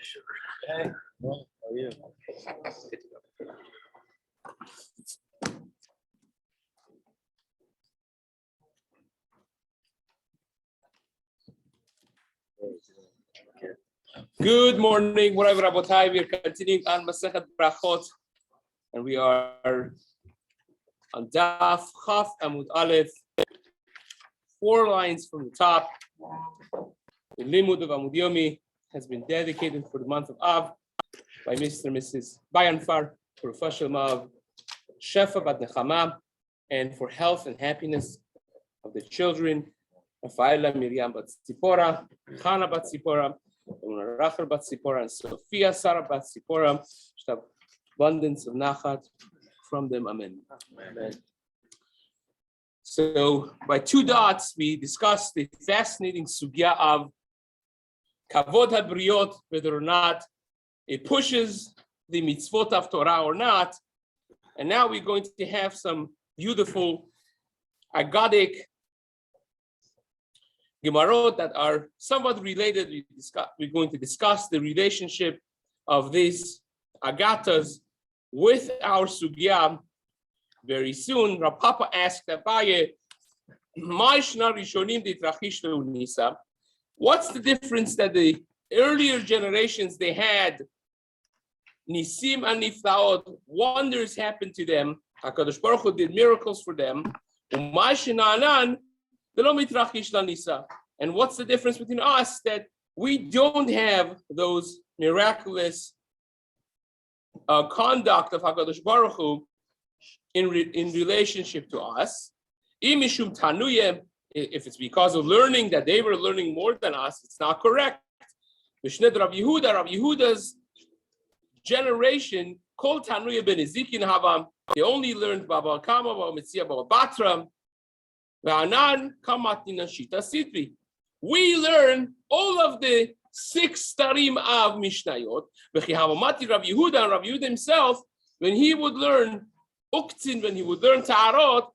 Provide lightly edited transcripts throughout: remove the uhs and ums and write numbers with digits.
Hey, well, how are you? Good morning, whatever Rabotai. We are continuing on Masechet Berachot, and we are on Daf Chaf Amud Aleph, 4 lines from the top. The Limud of Amud Yomi has been dedicated for the month of Av by Mr. and Mrs. Bayanfar for Fashel of Shefa Bat Nechama and for health and happiness of the children, Rafaela Miriam Bat Tzipora, Chana Bat Tzipora, Rachel Bat Tzipora, and Sophia Sarah Bat Tzipora. Should have abundance of nachat from them. Amen. Amen. So by 2 dots, we discussed the fascinating sugya of kavod habriot, whether or not it pushes the mitzvot of Torah or not. And now we're going to have some beautiful agadic Gemarot that are somewhat related. We're going to discuss the relationship of these agatas with our sugya very soon. Rav Papa asked Abaye, what's the difference that the earlier generations they had nisim and niflaot, wonders happened to them. HaKadosh Baruch Hu did miracles for them. And what's the difference between us that we don't have those miraculous conduct of HaKadosh Baruch Hu in relationship to us? If it's because of learning that they were learning more than us, it's not correct. Rav Yehuda's generation, Kol Tanuya ben Ezekin Havam, they only learned Baba Kama, Baba Metzia, Baba Batra. We learn all of the 6 starim of Mishnayot. Rav Yehuda and Rav Yehuda himself, when he would learn Uktzin, when he would learn Ta'arot,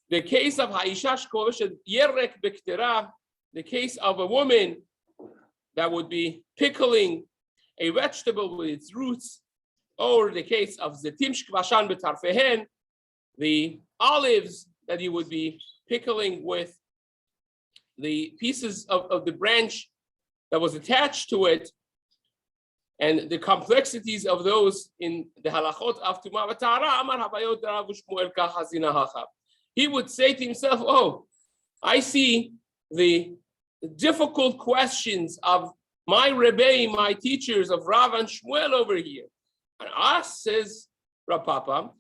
the case of Ha'ishash Koveshet Yerek Bektera, the case of a woman that would be pickling a vegetable with its roots, or the case of Zetim Shkvashan Betarfehen, the olives that you would be pickling with the pieces of the branch that was attached to it, and the complexities of those in the halachot of Tumah v'Tahara, Amar Habayot Rav Shmuel Kachazina Hacha. He would say to himself, oh, I see the difficult questions of my Rebbe, my teachers of Rav and Shmuel over here. And us, says Rav Papa,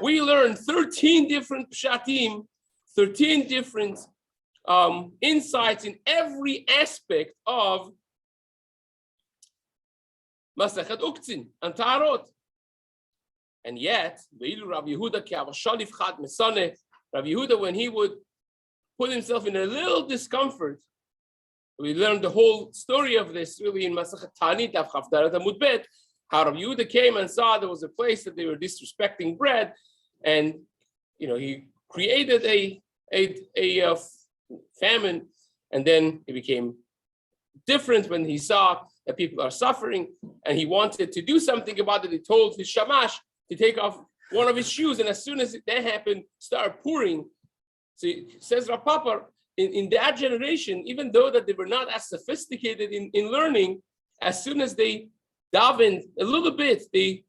we learned 13 different pshatim, 13 different insights in every aspect of Masechet Uktzin and Ta'arot. And yet, Rav Yehuda, when he would put himself in a little discomfort, we learned the whole story of this really in Masechet Ta'anit of Chavdarat Amud Bet, how Rav Yehuda came and saw there was a place that they were disrespecting bread, and he created a famine, and then it became different when he saw that people are suffering, and he wanted to do something about it. He told his shamash to take off one of his shoes, and as soon as that happened, started pouring. So it says Rav Papa, in that generation, even though that they were not as sophisticated in learning, as soon as they davened a little bit, they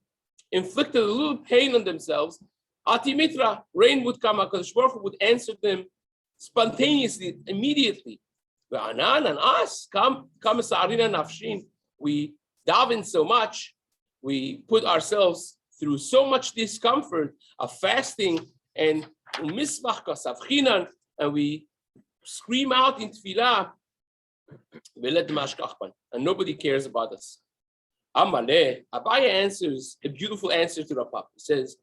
inflicted a little pain on themselves, Ati Mitra, rain would come, HaKadosh Baruch Hu would answer them spontaneously, immediately. And us, we daven so much, we put ourselves through so much discomfort of fasting, and we scream out in tefillah, and nobody cares about us. Abaye answers a beautiful answer to Rav Papa. He says,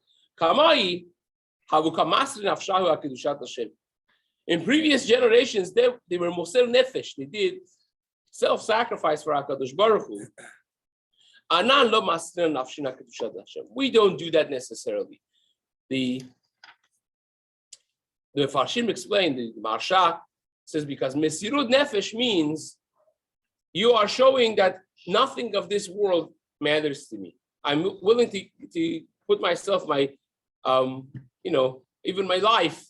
in previous generations, they were moser nefesh. They did self-sacrifice for HaKadosh Baruch Hu. We don't do that necessarily. The Farshim explained, the Marsha says, because Mesirut Nefesh means you are showing that nothing of this world matters to me. I'm willing to put myself, even my life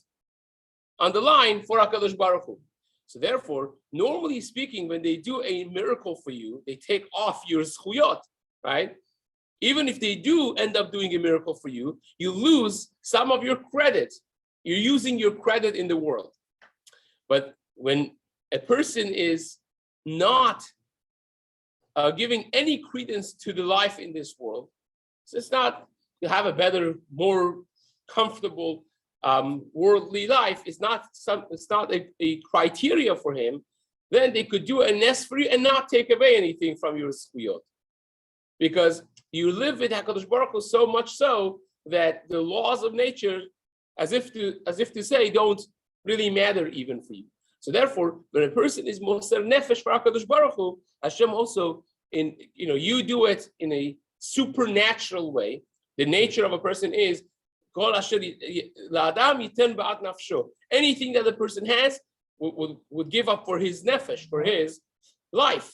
on the line for HaKadosh Baruch Hu. So therefore, normally speaking, when they do a miracle for you, they take off your zchuyot, right? Even if they do end up doing a miracle for you, you lose some of your credit. You're using your credit in the world. But when a person is not giving any credence to the life in this world, so it's not to have a better, more comfortable worldly life, it's not a criteria for him, then they could do a nes for you and not take away anything from your zchuyot. Because you live with HaKadosh Baruch Hu so much so that the laws of nature, as if to say, don't really matter even for you. So therefore, when a person is moser nefesh for HaKadosh Baruch Hu, Hashem also, you do it in a supernatural way. The nature of a person is anything that the person has would give up for his nefesh, for his life.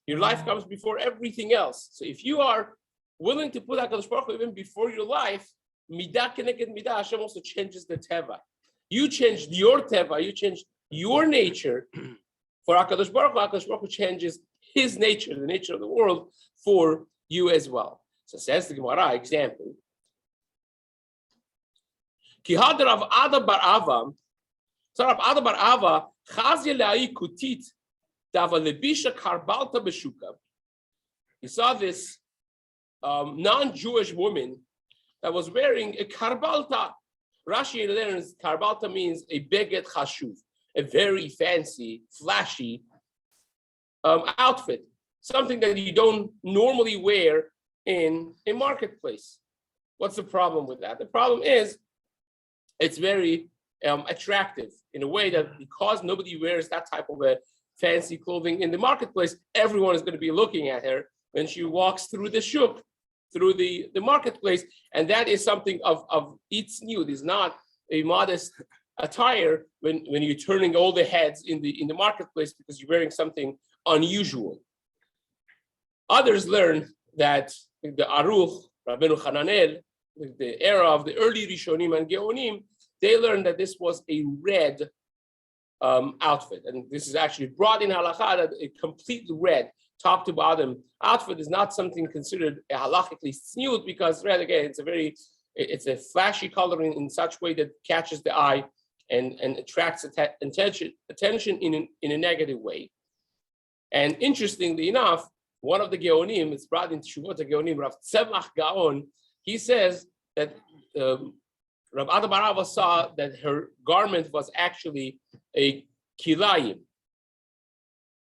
Your life comes before everything else. So if you are willing to put HaKadosh Baruch Hu even before your life, midah keneged midah, Hashem also changes the teva. You changed your teva, you changed your nature for HaKadosh Baruch Hu. HaKadosh Baruch Hu changes his nature, the nature of the world, for you as well. So says the Gemara, example. Ki had Rav Ada bar Ava, so Rav Ada bar Ava, chazye le'ai kutit, dava lebisha karbalta beshuka. He saw this non-Jewish woman that was wearing a karbalta. Rashi learns karbalta means a beget chashuv, a very fancy, flashy outfit, something that you don't normally wear in a marketplace. What's the problem with that? The problem is it's very attractive in a way that because nobody wears that type of a fancy clothing in the marketplace, everyone is going to be looking at her when she walks through the shuk, through the marketplace. And that is something of it's new. It is not a modest attire when you're turning all the heads in the marketplace because you're wearing something unusual. Others learn that the Aruch, Rabbeinu Hananel, the era of the early Rishonim and Geonim, they learned that this was a red outfit. And this is actually brought in halakha that a completely red, top to bottom outfit is not something considered a halachically snoot because red, again, it's a flashy color in such way that catches the eye and attracts attention in a negative way. And interestingly enough, one of the Geonim, it's brought in Shuvot Geonim, Rav Tzemach Gaon, he says that Rav Ada bar Ava saw that her garment was actually a kilayim.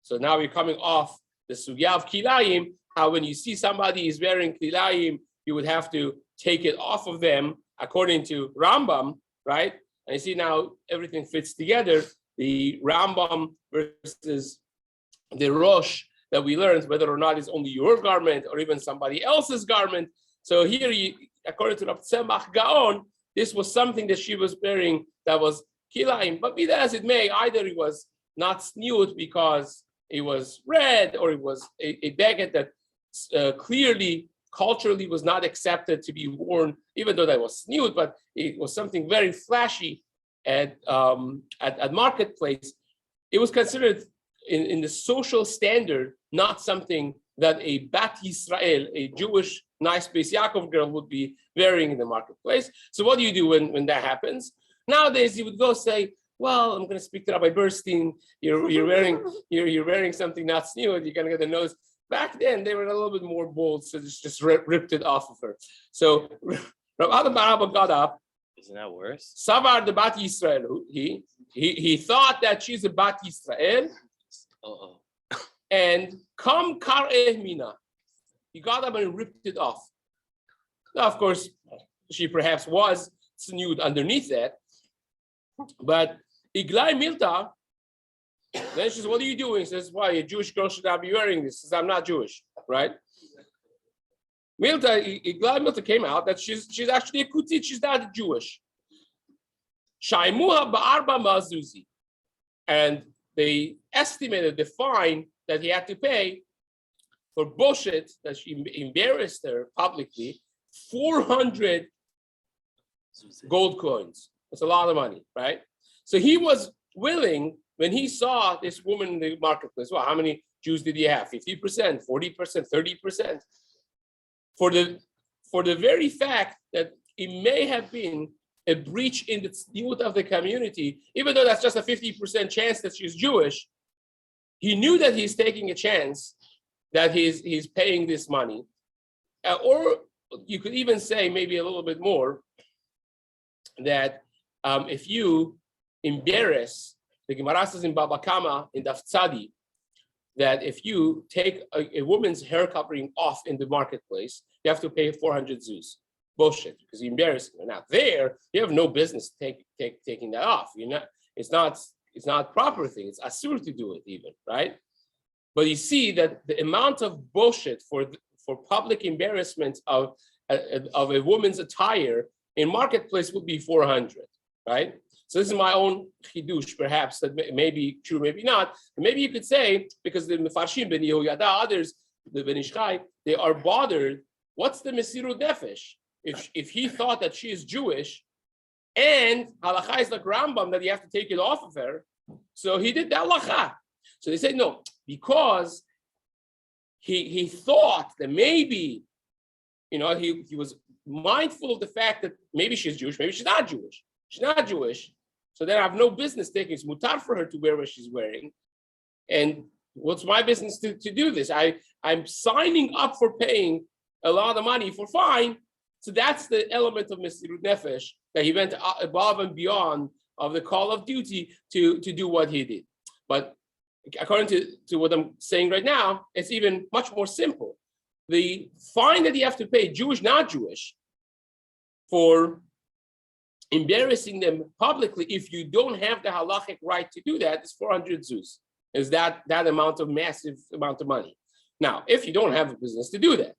So now we're coming off the sugya of kilayim, how when you see somebody is wearing kilayim, you would have to take it off of them according to Rambam, right? And you see now everything fits together. The Rambam versus the Rosh that we learned, whether or not it's only your garment or even somebody else's garment. So here, according to Rav Tzemach Gaon, this was something that she was wearing that was kilayim. But be that as it may, either it was not snoot because it was red, or it was a baguette that clearly, culturally was not accepted to be worn, even though that was snoot, but it was something very flashy at marketplace. It was considered in the social standard not something that a Bat Yisrael, a Jewish nice Beis Yaakov girl, would be wearing in the marketplace. So what do you do when that happens? Nowadays you would go say, well, I'm going to speak to Rabbi Bernstein. You're wearing something not snoot. You're going to get a nose. Back then they were a little bit more bold, so just ripped it off of her. So Rabbi Ada bar Ava got up. Isn't that worse? Savar the Bat Yisrael. He thought that she's a Bat Yisrael. And come kareh mina. He got up and ripped it off. Now, of course, she perhaps was snoot underneath that. But Iglai Milta, then she says, what are you doing? He says, why, a Jewish girl should not be wearing this? He says, I'm not Jewish, right? Iglai Milta came out that she's actually a kutit, she's not Jewish. Shaimuha ba'arba mazuzi. And they estimated the fine that he had to pay for bullshit that she embarrassed her publicly, 400 gold coins. That's a lot of money, right? So he was willing, when he saw this woman in the marketplace, well, how many Jews did he have? 50%, 40%, 30%. For the very fact that it may have been a breach in the tzniut of the community, even though that's just a 50% chance that she's Jewish, he knew that he's taking a chance that he's paying this money. Or you could even say maybe a little bit more, that if you embarrass, the Gemara says in Baba Kama, in Daf Tzadi, that if you take a woman's hair covering off in the marketplace, you have to pay 400 zuz. Bullshit, because you embarrass her. Now there, you have no business taking that off. It's not proper thing. It's asur to do it even, right? But you see that the amount of bullshit for public embarrassment of a woman's attire in marketplace would be 400, right? So this is my own chidush, perhaps, that may be true, maybe not. And maybe you could say, because the Mefarshim, Ben Yehoyada, others, the Ben Ishchai, they are bothered. What's the Mesirut Nefesh? If he thought that she is Jewish, and halacha is like Rambam, that you have to take it off of her, so he did the halacha. So they say no, because he thought that maybe, he was mindful of the fact that maybe she's Jewish, maybe she's not Jewish. She's not Jewish, so then I have no business taking. It's mutar for her to wear what she's wearing, and what's my business to do this? I'm signing up for paying a lot of money for fine. So that's the element of Mesirut Nefesh, that he went above and beyond of the call of duty to do what he did. But according to what I'm saying right now, it's even much more simple. The fine that you have to pay, Jewish, not Jewish, for embarrassing them publicly, if you don't have the halachic right to do that, is 400 zuz. Is that amount of massive amount of money? Now, if you don't have a business to do that,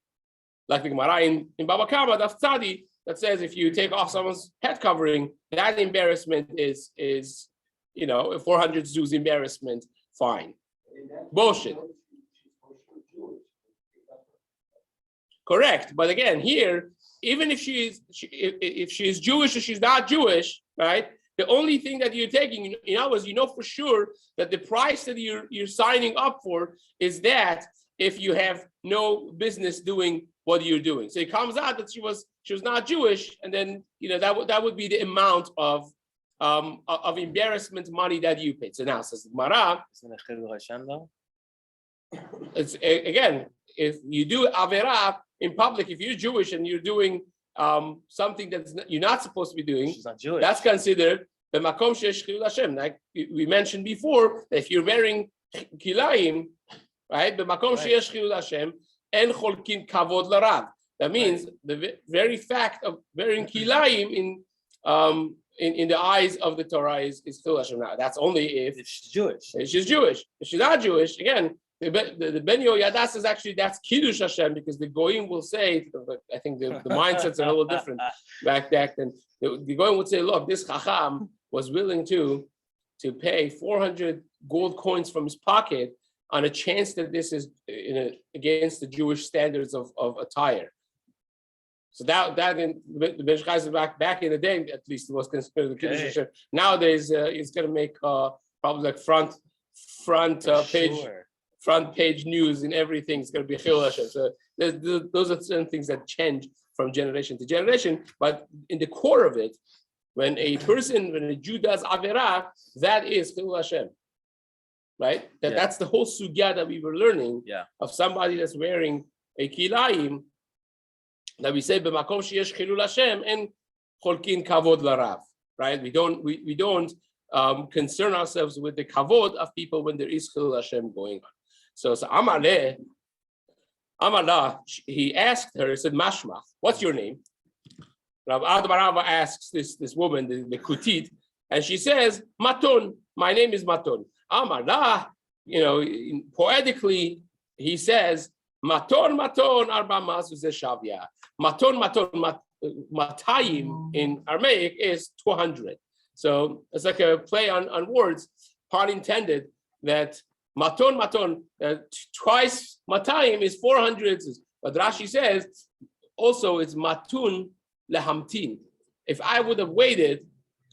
like the Gemara in Baba Kama, Daf Tzadi, that says if you take off someone's head covering, that embarrassment is 400 zuz embarrassment, fine. Bullshit. Correct, but again, here, even if she is Jewish or she's not Jewish, right? The only thing that you're taking, in other words, for sure that the price that you're signing up for is that if you have no business doing what you're doing. So it comes out that she was not Jewish, and then that would be the amount of embarrassment money that you paid. So now says Gemara, it's again, if you do avera in public, if you're Jewish and you're doing something you're not supposed to be doing, that's considered the makom sheyesh chilul Hashem. Like we mentioned before, that if you're wearing kilayim, right, the makom sheyesh chilul Hashem, en cholkin kavod larav. That means the very fact of wearing kilayim in the eyes of the Torah is chilul Hashem. Now that's only if she's Jewish. If she's Jewish. If she's not Jewish, again, the Ben Yehoyada says actually that's Kiddush Hashem, because the Goyim will say, I think the mindsets are a little different back then. The Goyim would say, look, this Chacham was willing to pay 400 gold coins from his pocket on a chance that this is against the Jewish standards of attire. So that in the Berachot back in the day, at least, it was considered the Kiddush Hashem. Nowadays, it's going to make probably like front page news and everything. It's going to be Chilul Hashem. So those are certain things that change from generation to generation. But in the core of it, when a Jew does Avera, that is Chilul Hashem. Right? That's the whole sugya that we were learning of somebody that's wearing a kilayim, that we say b'makom sheyesh chilul Hashem and cholkin kavod larav. Right? We don't concern ourselves with the kavod of people when there is chilul Hashem going on. So Amaleh, he asked her, he said, Mashmach, what's your name? Rabbi Barava asks this woman, the Kutit, and she says, Maton, my name is Maton. Amallah, poetically, he says, Maton, arba mazu shavya. Maton, matayim in Aramaic is 200. So it's like a play on words, pun intended, that maton, twice matayim is 400 zuz. But Rashi says also it's matun lehamtin. If I would have waited,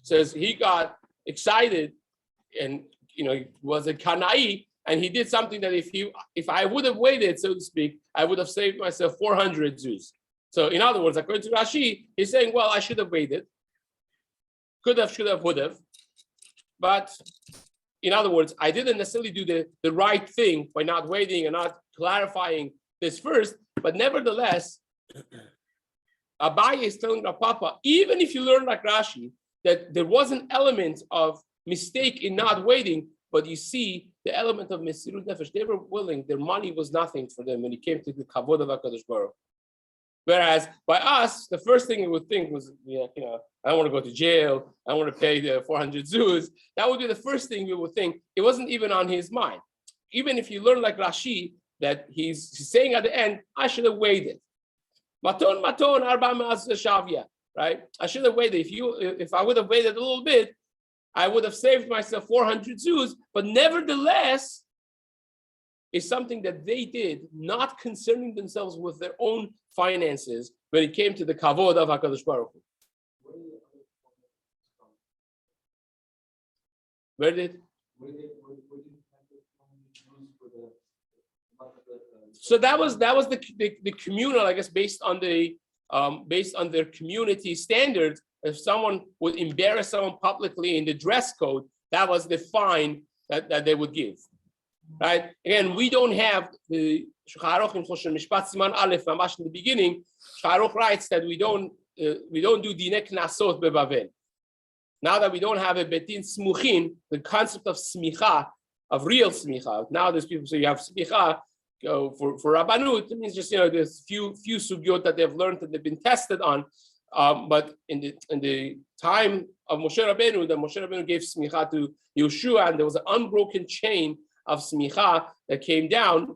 says he got excited and was a kanai, and he did something that if I would have waited, so to speak, I would have saved myself 400 zuz. So in other words, according to Rashi, he's saying, well, I should have waited. Could have, should have, would have. But in other words, I didn't necessarily do the right thing by not waiting and not clarifying this first. But nevertheless, Abaye is telling Rav Papa, even if you learn like Rashi, that there was an element of mistake in not waiting, but you see the element of Mesirut Nefesh. They were willing, their money was nothing for them when it came to the Kavod of HaKadosh Baruch Hu. Whereas by us, the first thing we would think was, I don't want to go to jail. I don't want to pay the 400 zuz. That would be the first thing we would think. It wasn't even on his mind. Even if you learn like Rashi, that he's saying at the end, I should have waited. Maton, arba ma'az shavya, right? I should have waited. If I would have waited a little bit, I would have saved myself 400 zuz. But nevertheless, it's something that they did, not concerning themselves with their own finances when it came to the kavod of HaKadosh Baruch Hu. Where did? So that was the communal, I guess, based on their community standards. If someone would embarrass someone publicly in the dress code, that was the fine that they would give. Right? Again, we don't have the Shulchan in Mishpat Siman Aleph. Mamash in the beginning, Shulchan writes that we don't do dinei knasot bebavel. Now that we don't have a betin smuchin, the concept of smicha, of real smicha. Now there's people say you have smicha for rabbanut. It means just there's few sugyot that they've learned that they've been tested on. But in the time of Moshe Rabbeinu, that Moshe Rabbeinu gave smicha to Yeshua, and there was an unbroken chain of smicha that came down.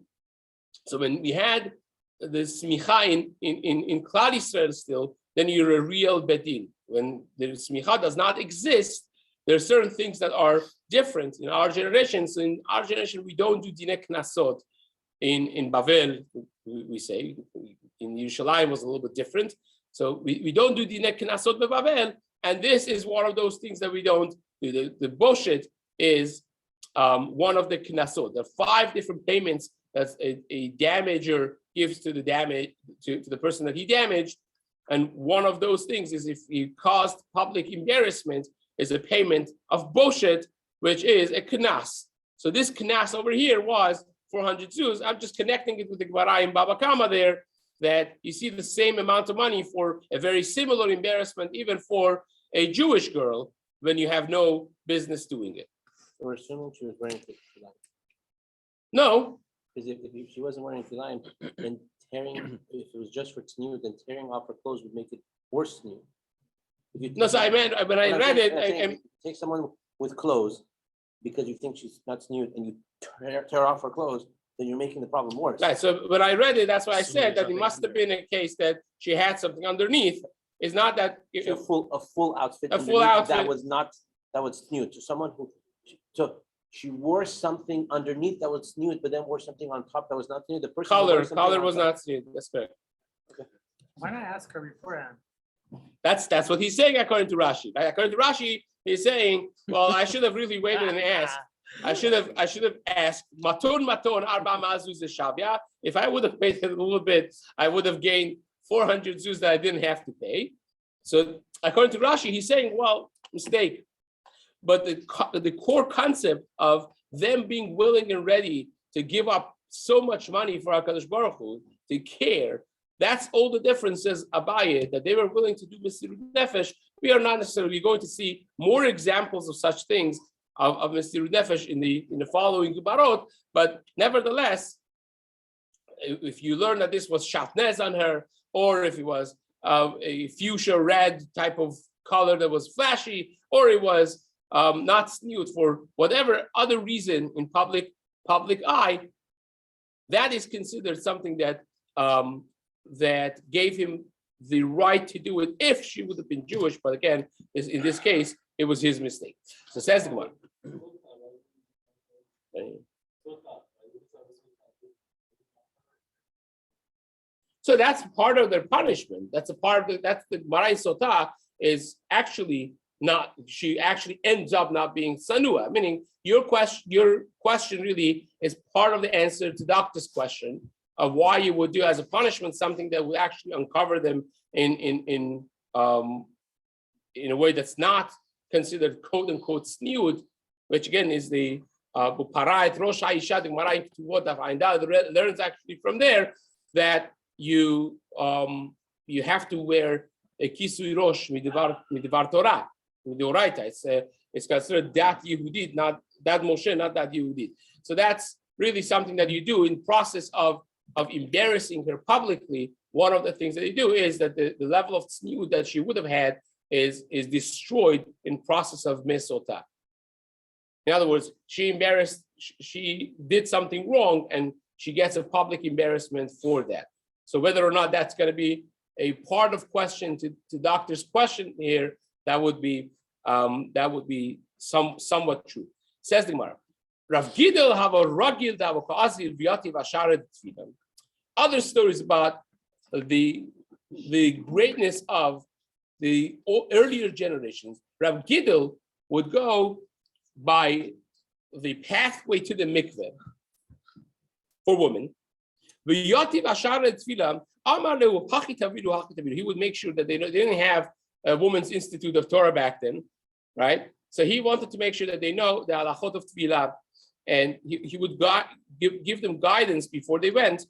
So when we had the smicha in Klal Yisrael still, then you're a real bedin. When the smicha does not exist, there are certain things that are different in our generation. So in our generation, we don't do dinei knasot. In Bavel, we say, in Yerushalayim was a little bit different. So we don't do dinei knasot beBavel, and this is one of those things that we don't do. The boshet is one of the knasot. There are 5 different payments that a damager gives to the damage to the person that he damaged, and one of those things is if he caused public embarrassment, is a payment of boshet, which is a knas. So this knas over here was 400 zuz. I'm just connecting it with the Gemara in Baba Kama there, that you see the same amount of money for a very similar embarrassment, even for a Jewish girl, when you have no business doing it. We're assuming she was wearing tefillin. No. Because if she wasn't wearing tefillin, then tearing, if it was just for tzniut, then tearing off her clothes would make it worse tzniut. No, so I meant, when I read it, take someone with clothes because you think she's not tzniut and you tear off her clothes, then you're making the problem worse. Right. So when I read it, that's why I said that it must have been a case that she had something underneath. It's not that a full outfit. A full outfit that was tzniut. To someone who, so she wore something underneath that was tzniut, but then wore something on top that was not tzniut. The person color was not tzniut. That's correct. Okay. Why not ask her beforehand? That's what he's saying according to Rashi. Right? According to Rashi, he's saying, well, I should have really waited and asked. I should have asked. Maton arba ma'azuz shavya. If I would have waited a little bit, I would have gained 400 zuz that I didn't have to pay. So according to Rashi, he's saying, well, mistake. But the core concept of them being willing and ready to give up so much money for HaKadosh Baruch Hu, to care, that's all the differences, Abaye, that they were willing to do Mesirut Nefesh. We are not necessarily going to see more examples of such things of Mesirut Nefesh in the following Gemarot, but nevertheless, if you learn that this was shatnez on her, or if it was a fuchsia red type of color that was flashy, or it was not tzniut for whatever other reason in public eye, that is considered something that that gave him the right to do it if she would have been Jewish. But again, in this case, it was his mistake. So says the Gemara. So that's part of their punishment. That's the Marai Sota is actually not, she actually ends up not being Sanua, meaning your question really is part of the answer to doctor's question of why you would do as a punishment something that would actually uncover them in a way that's not considered quote unquote sniud, which again is the Buparait Rosh Haisha, the Gemara to what I find out learns actually from there that you have to wear a kisui rosh midivar Torah, midoraita. It's considered that Yehudit, not that Moshe, not that Yehudit. So that's really something that you do in process of embarrassing her publicly. One of the things that you do is that the level of tzniut that she would have had is destroyed in process of mesota. In other words, she did something wrong and she gets a public embarrassment for that. So whether or not that's going to be a part of question to doctor's question here, that would be somewhat true. Says the Gemara, Rav Gidel have a ragil davokazil v'yativ ashared tefillah. Other stories about the greatness of the earlier generations. Rav Gidel would go by the pathway to the mikveh for women. He would make sure that they didn't have a women's institute of Torah back then, right? So he wanted to make sure that they know the halachot of tefillah, and he would give them guidance before they went,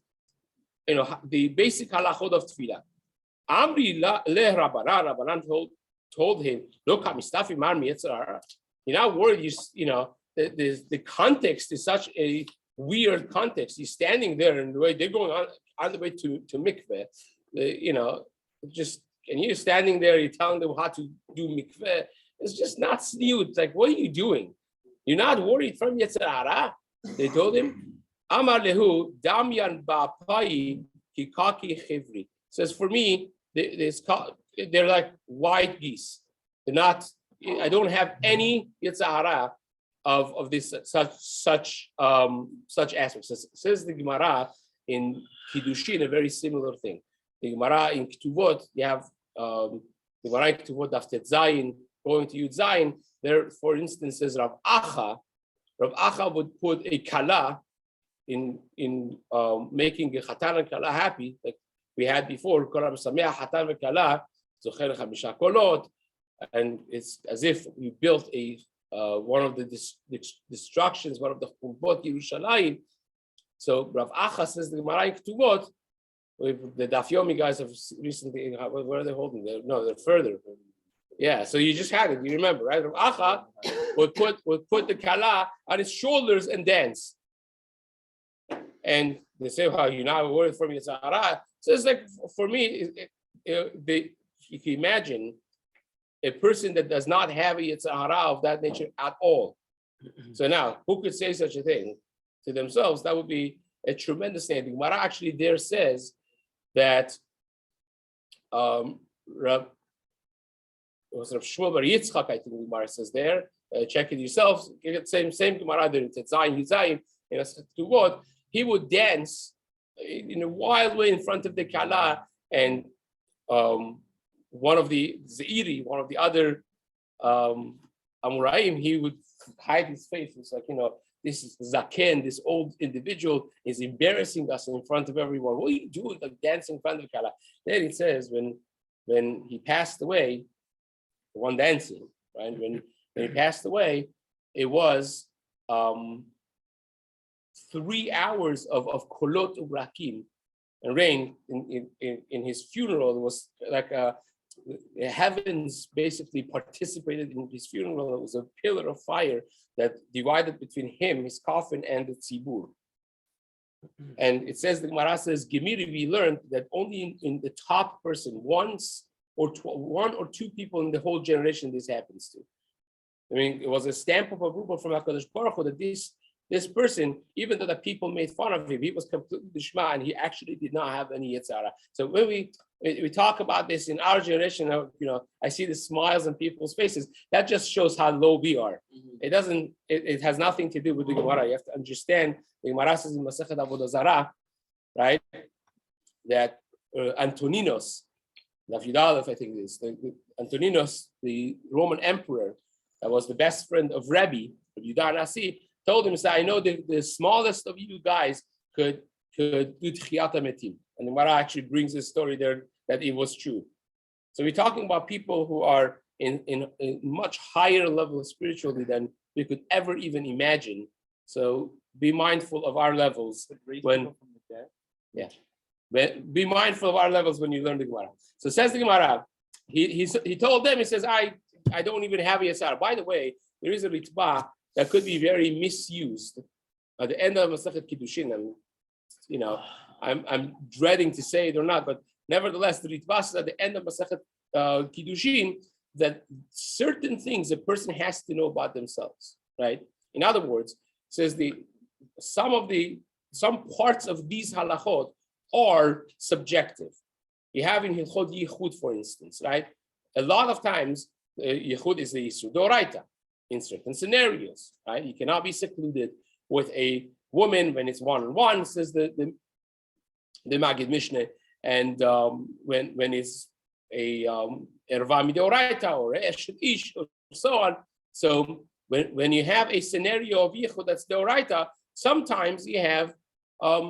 the basic halachot of tefillah. Amri Rabbanan told him, look, you're not worried, the context is such a weird context. He's standing there and the way they're going on the way to mikveh, and you're standing there, you're telling them how to do mikveh. It's just not sniut. It's like, what are you doing? You're not worried from Yetzirah. They told him, Amar lehu damyan ba'pai kikaki chivri. Says, for me, they're like white geese. They're not. I don't have any Yetzirah of this such aspects. Says the Gemara in Kiddushin a very similar thing. The Gemara in Ketuvot, you have the Gemara in Ketuvot Daf Tet Zayin going to Yud Zayin. There, for instance, says Rav Acha would put a kala in making a chatan and kala happy, like we had before. Chatan and kala zocher chamisha kolot, and it's as if we built one of the destructions, one of the Chumbot Yerushalayim. So Rav Acha says the Gemara in Ketuvot, the Daf Yomi guys have recently, where are they holding? They're further. Yeah, so you just had it, you remember, right? Rav Acha would put the kala on his shoulders and dance. And they say, well, you're not worried for me, it's Sahara. So it's like, for me, you can imagine a person that does not have a Yetzirah of that nature at all. So now, who could say such a thing to themselves? That would be a tremendous thing. The Gemara actually there says that Rav Shmuel Bar Yitzchak, I think the Gemara says there, check it yourselves, same Gemara there, it's Zayin, to what? He would dance in a wild way in front of the Kala, and one of the Zairi, one of the other Amuraim, he would hide his face. It's like, this is Zaken, this old individual is embarrassing us in front of everyone. What are you doing, like dancing in front of Kala? Then it says when he passed away, the one dancing, right? When he passed away, it was 3 hours of kolot urakim and rain in his funeral. It was like the heavens basically participated in his funeral. It was a pillar of fire that divided between him, his coffin, and the tzibur. And it says, the Gemara says, Gemiri, we learned that only in the top person, one or two people in the whole generation this happens to. I mean, it was a stamp of approval from HaKadosh Baruch Hu that this person, even though the people made fun of him, he was completely dishma, and he actually did not have any yitzhara. So when we talk about this in our generation, I see the smiles on people's faces. That just shows how low we are. It doesn't. It has nothing to do with the Gemara. You have to understand the Gemara says in Masechet Avodah Zarah, right? That Antoninos, Davidalef, I think it is, Antoninos, the Roman emperor, that was the best friend of Rabbi Yehuda Nasi, told him, I know the smallest of you guys could do Tchiyat HaMetim. And the Gemara actually brings this story there that it was true. So we're talking about people who are in a much higher level spiritually than we could ever even imagine. So be mindful of our levels when, be mindful of our levels when you learn the Gemara. So says the Gemara, he told them, he says, I don't even have a yasar. By the way, there is a ritba that could be very misused. At the end of Masechet Kiddushin, I'm dreading to say it or not, but nevertheless, the ritba says at the end of Masechet Kiddushin that certain things a person has to know about themselves, right? In other words, says some parts of these halachot are subjective. You have in Hilchot Yichud, for instance, right? A lot of times, Yichud is the Yisur Doraita in certain scenarios, right? You cannot be secluded with a woman when it's one-on-one, says the Magid Mishneh, and when it's a Erva Midoraita or Eshet Ish or so on. So when you have a scenario of Yichud that's Doraita, sometimes you have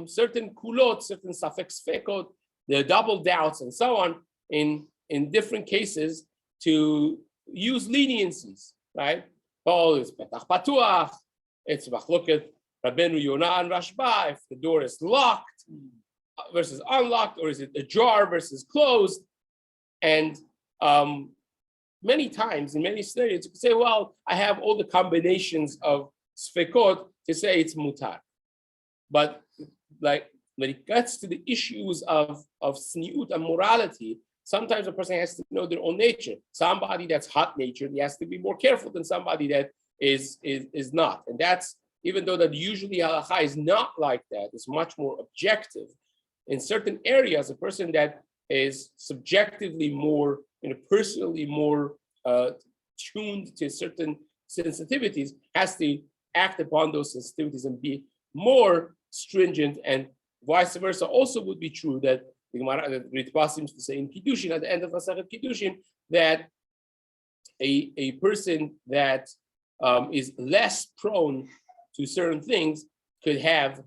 certain kulot, certain suffix fekot, the double doubts and so on in different cases to use leniencies, right? Oh, it's petach patuach, it's machloket Rabbeinu Yonah and Rashba, if the door is locked versus unlocked, or is it ajar versus closed? And many times in many scenarios, you can say, well, I have all the combinations of sfekot to say it's mutar. But like when it gets to the issues of sniut and morality, sometimes a person has to know their own nature. Somebody that's hot-natured, he has to be more careful than somebody that is not. And that's, even though that usually halacha is not like that, it's much more objective. In certain areas, a person that is subjectively more, personally more tuned to certain sensitivities has to act upon those sensitivities and be more stringent, and vice versa also would be true that the Gemara, that Ritva seems to say in Kiddushin, at the end of Masechet Kiddushin, that a person that is less prone to certain things could have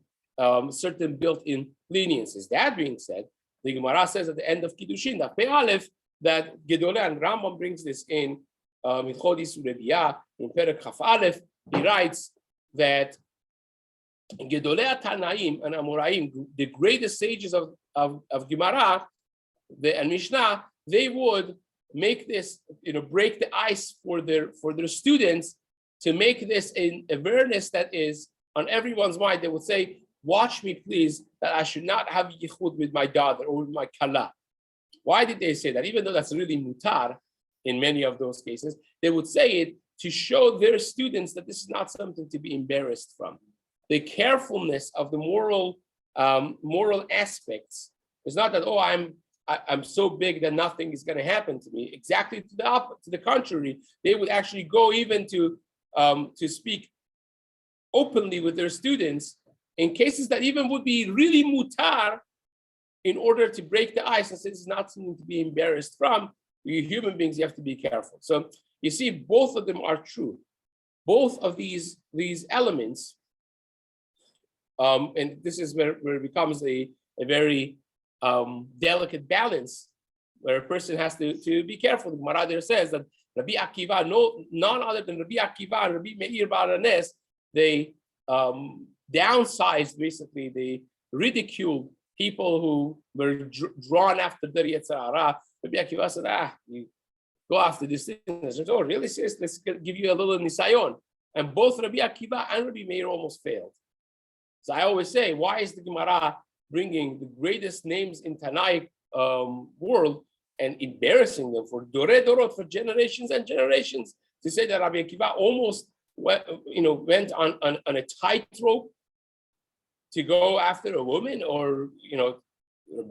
certain built-in leniencies. That being said, the Gemara says at the end of Kiddushin, that Aleph, that Gedoleh, and Rambam brings this in Hilchot Yisur Rebiyah, in Perek Chaf Aleph, he writes that Gedoleh Tanaim and Amoraim, the greatest sages of Gemara, and Mishnah, they would make this, break the ice for their students, to make this an awareness that is on everyone's mind. They would say, watch me please, that I should not have yichud with my daughter or with my kala. Why did they say that? Even though that's really mutar in many of those cases, they would say it to show their students that this is not something to be embarrassed from. The carefulness of the moral aspects is not that, oh, I'm so big that nothing is going to happen to me. Exactly to the contrary, they would actually go even to speak openly with their students in cases that even would be really mutar, in order to break the ice and say this is not something to be embarrassed from. You human beings, you have to be careful. So you see, both of them are true. Both of these elements, and this is where it becomes a very delicate balance, where a person has to be careful. The Gemara there says that Rabbi Akiva, none other than Rabbi Akiva and Rabbi Meir Bar Anes, they downsized, basically, they ridiculed people who were drawn after the Yetzer Hara. Rabbi Akiva said, you go after this thing. I said, oh, really? Serious? Let's give you a little nisayon. And both Rabbi Akiva and Rabbi Meir almost failed. So I always say, why is the Gemara bringing the greatest names in Tanaic world and embarrassing them for Dorei Dorot, for generations and generations, to say that Rabbi Akiva almost went on a tightrope to go after a woman, or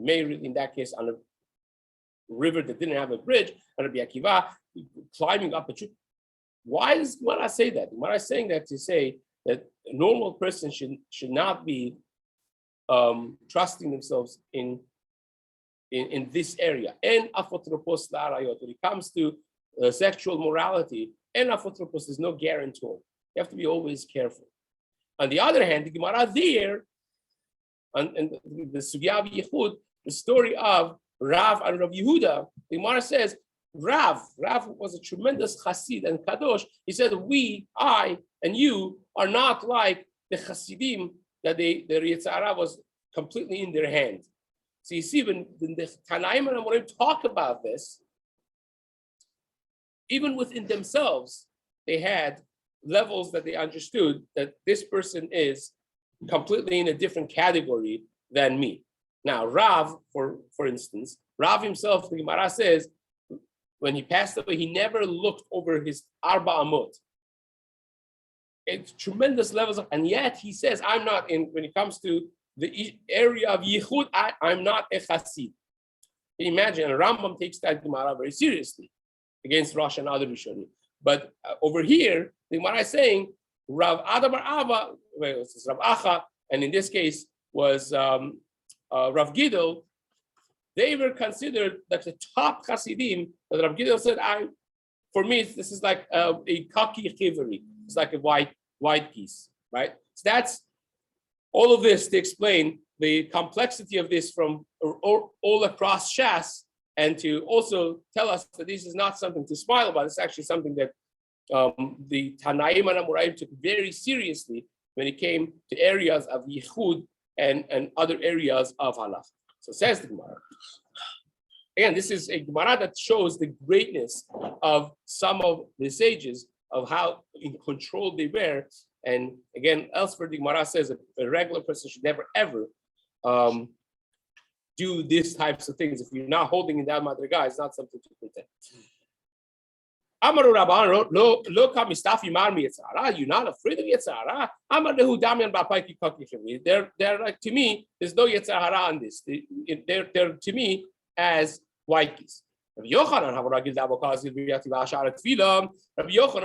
maybe in that case on a river that didn't have a bridge, and Rabbi Akiva climbing up a tree. Why does Gemara say that? Gemara is saying that to say that a normal person should not be trusting themselves in this area. And apotropos la'arayot, when it comes to sexual morality, and apotropos, there's no guarantor. You have to be always careful. On the other hand, the Gemara there, and the Sugya of Yichud, the story of Rav and Rav Yehuda, the Gemara says, Rav was a tremendous Chassid and Kadosh. He said, I, and you are not like the Chassidim that the Yetzer Hara was completely in their hand. So you see, when the Tanaim and Amorim talk about this, even within themselves, they had levels that they understood that this person is completely in a different category than me. Now, Rav, for instance, Rav himself, the Gemara says, when he passed away, he never looked over his Arba Amot. It's tremendous levels and yet he says, I'm not when it comes to the area of Yichud, I'm not a Chassid. Imagine, Rambam takes that Gemara very seriously against Rosh and other Rishonim. But over here, the Gemara is saying, Rav Adabar Ava, Rav Acha, and in this case was Rav Gidel, they were considered like the top Hasidim. That Rav Gidel said, for me, this is like a kaki chivari. It's like a white piece, right? So that's all of this to explain the complexity of this from all across Shas, and to also tell us that this is not something to smile about. It's actually something that the Tanaim and Amoraim took very seriously when it came to areas of Yichud and other areas of Halach. So says the Gemara. Again, this is a Gemara that shows the greatness of some of the sages, of how in control they were. And again, elsewhere, the Gemara says a regular person should never ever do these types of things. If you're not holding in that madriga, it's not something to pretend. Amaru Rabban lo ka mistafi mar mi Yetzer Hara. You're not afraid of Yetzer Hara. Amar lehu damian ba'pai kaki chivi. They're like, to me, there's no Yetzer Hara on this. They're to me as white geese. Rabbi Yochanan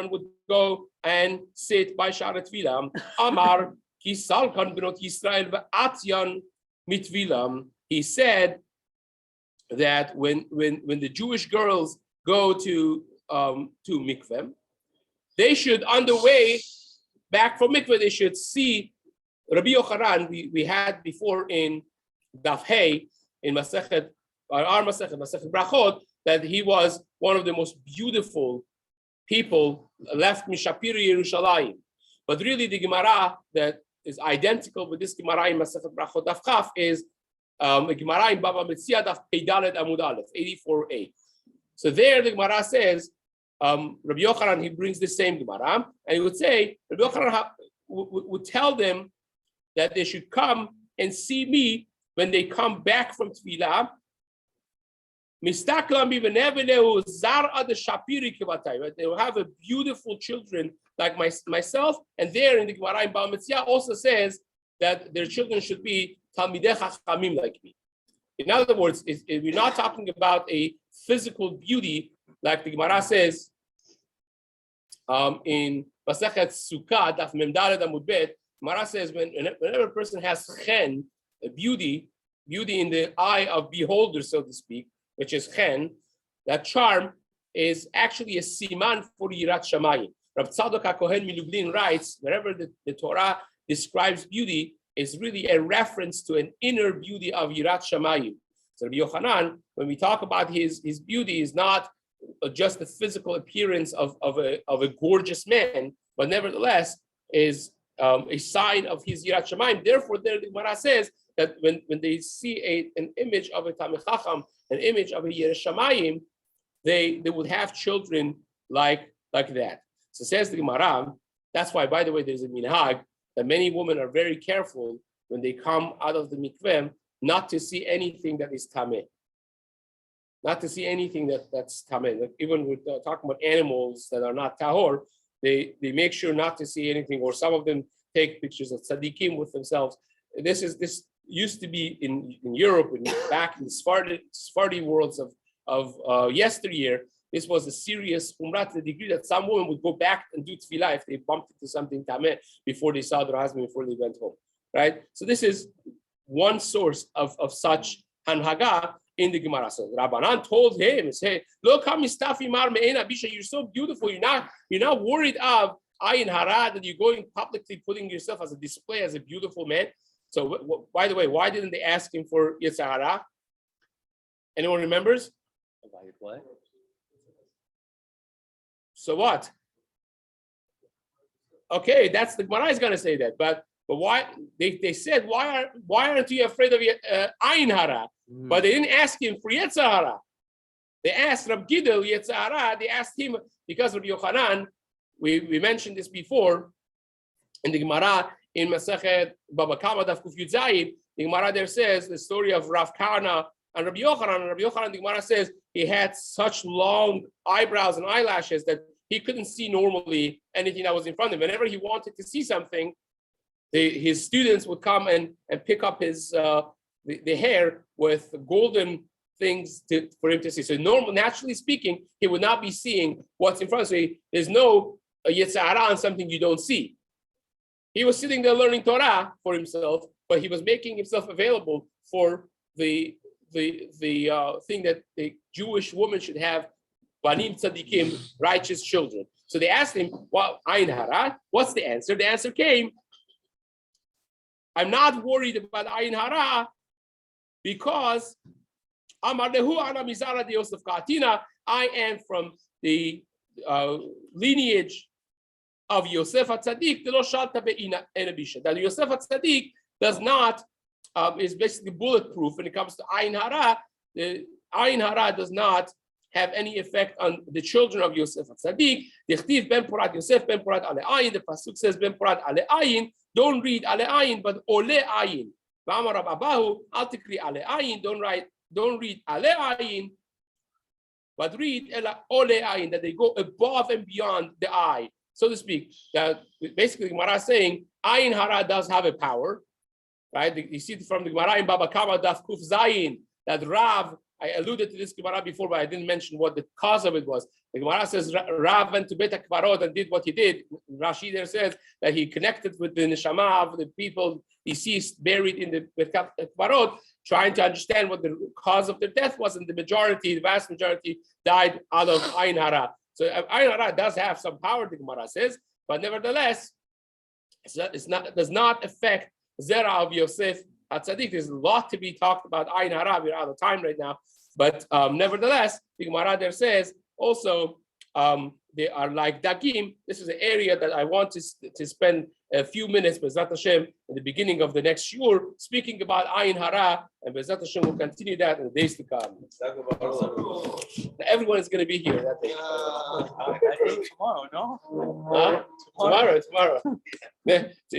would go and sit by Shara Tfilam. Amar kisal kan benot Yisrael ve'atyan mitvilam. He said that when the Jewish girls go to mikveh, they should, on the way back from mikveh, they should see Rabbi Yochanan. We had before in Daf Hey in Masechet Berachot that he was one of the most beautiful people left Mishapiri Yerushalayim. But really, the Gemara that is identical with this Gemara in Masechet Berachot Daf Chaf is the Gemara in Baba Metzia Daf Peidalet Amud Aleph 84a. So there, the Gemara says, Rabbi Yochanan, he brings the same Gemara, and he would say, Rabbi Yochanan would tell them that they should come and see me when they come back from Tfilah. They will have a beautiful children like myself, and there in the Gemara in Bava Metzia also says that their children should be Talmidei Chachamim like me. In other words, we're not talking about a physical beauty like the Gemara says in Masechet Sukkah, Daf Mem Daled Amud Bet. Gemara says whenever a person has chen, a beauty in the eye of beholder, so to speak, which is chen, that charm is actually a siman for Yirat Shamayim. Rav Tzadok HaKohen Milublin writes, wherever the Torah describes beauty, is really a reference to an inner beauty of Yirat Shamayim. So Rabbi Yochanan, when we talk about his beauty, is not just the physical appearance of a gorgeous man, but nevertheless is a sign of his Yirat Shamayim. Therefore, the Gemara says that when they see an image of a Talmid Chacham, an image of a Yirat Shamayim, they would have children like that. So says the Gemara, that's why, by the way, there's a minhag that many women are very careful when they come out of the mikveh not to see anything that is tameh. Not to see anything that's tameh. Like even with talking about animals that are not tahor, they make sure not to see anything, or some of them take pictures of tzaddikim with themselves. This used to be in Europe and back in Sephardi worlds of yesteryear. This was a serious umrah to the degree that some women would go back and do tefillah if they bumped into something tameh before they saw their husband, before they went home, right? So this is one source of such hanhaga in the Gemara. So Rabbanan told him, "Hey, look how mistafi mar me'ena bisha. You're so beautiful. You're not worried of ayin hara, that you're going publicly putting yourself as a display as a beautiful man." So by the way, why didn't they ask him for Yetzer hara? Anyone remembers? What? So what? Okay, that's the Gemara is going to say that, but why they said why aren't you afraid of ayin hara? But they didn't ask him for Yetzer hara. They asked Rab Gidel Yetzer hara. They asked him because Rabbi Yochanan. We mentioned this before in the Gemara in Masechet Baba Kama Daf Kuf Yud Zayin. The Gemara there says the story of Rav Kana and Rabbi Yochanan. And Rabbi Yochanan, the Gemara says he had such long eyebrows and eyelashes that he couldn't see normally anything that was in front of him. Whenever he wanted to see something, his students would come and pick up his the hair with golden things for him to see. So naturally speaking, he would not be seeing what's in front of him. So there's no Yetzer hara on something you don't see. He was sitting there learning Torah for himself, but he was making himself available for the thing that the Jewish woman should have, banim tzaddikim, righteous children. So they asked him, "Well, ayin hara, what's the answer?" The answer came, "I'm not worried about ayin hara because Amar lehu ana mizara de Yosef Katina. I am from the lineage of Yosef HaTzadik, that Yosef HaTzadik does not, is basically bulletproof when it comes to ayin hara. The ayin hara does not have any effect on the children of Yosef HaTzadik. Dichtiv ben porat Yosef ben porat ale ayin. The pasuk says ben porat ale ayin. Don't read ale ayin, but ole ayin. V'amar Rab Abahu al tikri ale ayin. Don't read ale ayin, but read ela ole ayin. That they go above and beyond the eye, so to speak. That basically Gemara is saying ayin hara does have a power, right? You see it from the Gemara in Baba Kama Daf Kuf Zayin that Rav. I alluded to this Gemara before, but I didn't mention what the cause of it was. The Gemara says Rav went to Beit HaKvarot and did what he did. Rashi there says that he connected with the neshama of the people deceased, buried in the Beit HaKvarot, trying to understand what the cause of their death was, and the vast majority, died out of ayin hara. So ayin hara does have some power, the Gemara says, but nevertheless, it does not affect Zera of Yosef HaTzadik. There's a lot to be talked about ayin hara. We're out of time right now. But nevertheless, the Gemara there says also they are like dagim. This is an area that I want to spend a few minutes, Bezat Hashem, in the beginning of the next shiur, speaking about ayin hara, and Bezat Hashem will continue that in the days to come. Everyone is going to be here that day. I think tomorrow, no? Tomorrow. So